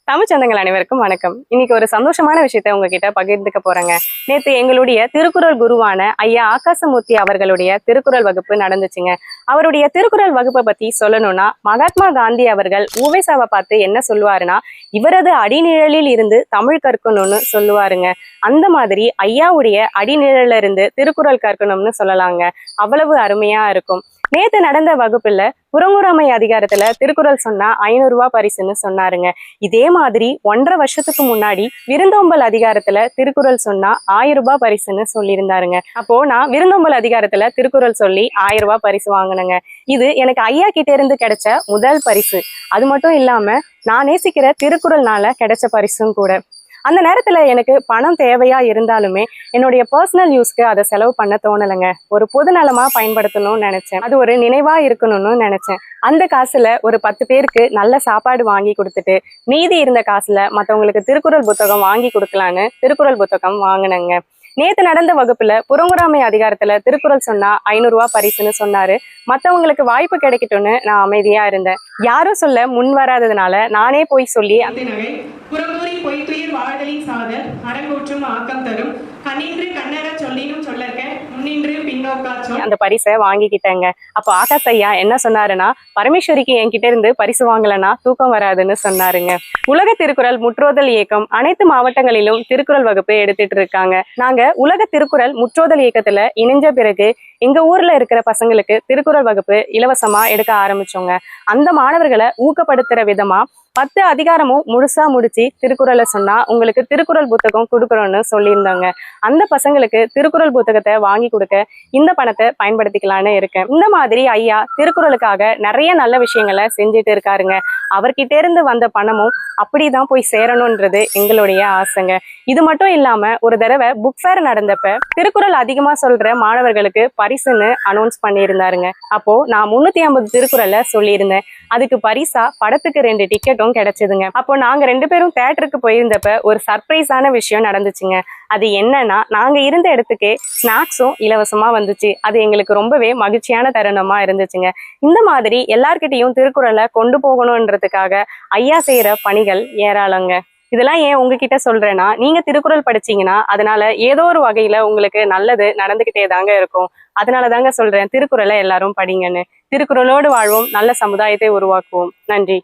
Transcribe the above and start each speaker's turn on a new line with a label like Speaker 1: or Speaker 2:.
Speaker 1: தமிழ் சொந்தங்கள் அனைவருக்கும் வணக்கம். இன்னைக்கு ஒரு சந்தோஷமான விஷயத்த உங்ககிட்ட பகிர்ந்துக்க போறேங்க. நேத்து எங்களுடைய திருக்குறள் குருவான ஐயா ஆகாசமூர்த்தி அவர்களுடைய திருக்குறள் வகுப்பு நடந்துச்சுங்க. அவருடைய திருக்குறள் வகுப்பை பத்தி சொல்லணும்னா, மகாத்மா காந்தி அவர்கள் ஊவேசாவை பார்த்து என்ன சொல்லுவாருன்னா, இவரது அடிநிழலில் இருந்து தமிழ் கற்கணும்னு சொல்லுவாருங்க. அந்த மாதிரி ஐயாவுடைய அடிநிழல இருந்து திருக்குறள் கற்கணும்னு சொல்லலாங்க. அவ்வளவு அருமையா இருக்கும். நேத்து நடந்த வகுப்புல புறங்குறாமை அதிகாரத்துல திருக்குறள் சொன்னா 500 ரூபாய் பரிசுன்னு சொன்னாருங்க. இதே மாதிரி 1.5 வருஷத்துக்கு முன்னாடி விருந்தோம்பல் அதிகாரத்துல திருக்குறள் சொன்னா 1000 ரூபாய் பரிசுன்னு சொல்லியிருந்தாருங்க. அப்போ நான் விருந்தோம்பல் அதிகாரத்துல திருக்குறள் சொல்லி 1000 ரூபாய் பரிசு வாங்கினேங்க. இது எனக்கு ஐயா கிட்ட இருந்து கிடைச்ச முதல் பரிசு. அது மட்டும் இல்லாம நான் நேசிக்கிற திருக்குறள்னால கிடைச்ச பரிசும் கூட. அந்த நேரத்துல எனக்கு பணம் தேவையா இருந்தாலுமே என்னுடைய பர்சனல் யூஸ்க்கு அதை செலவு பண்ண தோணலைங்க. ஒரு பொது நலமா பயன்படுத்தணும்னு நினைச்சேன். அது ஒரு நினைவா இருக்கணும்னு நினைச்சேன். அந்த காசுல ஒரு 10 பேருக்கு நல்ல சாப்பாடு வாங்கி கொடுத்துட்டு மீதி இருந்த காசுல மற்றவங்களுக்கு திருக்குறள் புத்தகம் வாங்கி கொடுக்கலான்னு திருக்குறள் புத்தகம் வாங்கினேங்க. நேத்து நடந்த வகுப்புல புறங்குறாமை அதிகாரத்துல திருக்குறள் சொன்னா 500 ரூபாய் பரிசுன்னு சொன்னாரு. மத்தவங்களுக்கு வாய்ப்பு கிடைக்கட்டும்னு நான் அமைதியா இருந்தேன். யாரும் சொல்ல முன் வராததுனால நானே போய் சொல்லி வாழ்தலின் சாதல் அடங்கூற்றும் ஆக்கம் தரும் கண்ணின்று கண்ணற சொல்லினும் சொல்லற்க முன்னின்று பின்னோக்கா சொல் அந்த பரிசை வாங்கிக்கிட்டேங்க. அப்போ ஆகாஷ் ஐயா என்ன சொன்னாருன்னா, பரமேஸ்வரிக்கு என்கிட்ட இருந்து பரிசு வாங்கலன்னா தூக்கம் வராதுன்னு சொன்னாருங்க. உலக திருக்குறள் முற்றோதல் இயக்கம் அனைத்து மாவட்டங்களிலும் திருக்குறள் வகுப்பு எடுத்துட்டு இருக்காங்க. நாங்க உலக திருக்குறள் முற்றோதல் இயக்கத்துல இணைஞ்ச பிறகு எங்க ஊர்ல இருக்கிற பசங்களுக்கு திருக்குறள் வகுப்பு இலவசமா எடுக்க ஆரம்பிச்சோங்க. அந்த மாணவர்களை ஊக்கப்படுத்துற விதமா 10 அதிகாரமும் முழுசா முடிச்சு திருக்குறளை சொன்னா உங்களுக்கு திருக்குறள் புத்தகம் கொடுக்குறோம்னு சொல்லியிருந்தாங்க. அந்த பசங்களுக்கு திருக்குறள் புத்தகத்தை வாங்கி கொடுக்க இந்த பணத்தை பயன்படுத்திக்கலான்னு இருக்கேன். இந்த மாதிரி ஐயா திருக்குறளுக்காக நிறைய நல்ல விஷயங்களை செஞ்சுட்டு இருக்காருங்க. அவர்கிட்ட இருந்து வந்த பணமும் அப்படிதான் போய் சேரணும்ன்றது எங்களுடைய ஆசைங்க. இது மட்டும் இல்லாம ஒரு தடவை புக் ஃபேர் நடந்தப்ப திருக்குறள் அதிகமா சொல்ற மாணவர்களுக்கு பரிசுன்னு அனௌன்ஸ் பண்ணியிருந்தாருங்க. அப்போ நான் 350 திருக்குறளை சொல்லியிருந்தேன். அதுக்கு பரிசா படத்துக்கு 2 டிக்கெட்டும் கிடைச்சதுங்க. அப்போ நாங்க 2 பேரும் தியேட்டருக்கு போயிருந்தப்ப ஒரு சர்ப்ரைஸான விஷயம் நடந்துச்சுங்க. அது என்னன்னா, நாங்க இருந்த இடத்துக்கே ஸ்நாக்ஸும் இலவசமா வந்துச்சு. அது எங்களுக்கு ரொம்பவே மகிழ்ச்சியான தருணமா இருந்துச்சுங்க. இந்த மாதிரி எல்லார்கிட்டையும் திருக்குறளை கொண்டு போகணும்ன்றதுக்காக ஐயா செய்யற பணிகள் ஏராளங்க. இதெல்லாம் ஏன் உங்ககிட்ட சொல்றேன்னா, நீங்க திருக்குறள் படிச்சீங்கன்னா அதனால ஏதோ ஒரு வகையில உங்களுக்கு நல்லது நடந்துகிட்டே தாங்க இருக்கும். அதனால தாங்க சொல்றேன், திருக்குறளை எல்லாரும் படிங்கன்னு. திருக்குறளோடு வாழ்வோம், நல்ல சமுதாயத்தை உருவாக்குவோம். நன்றி.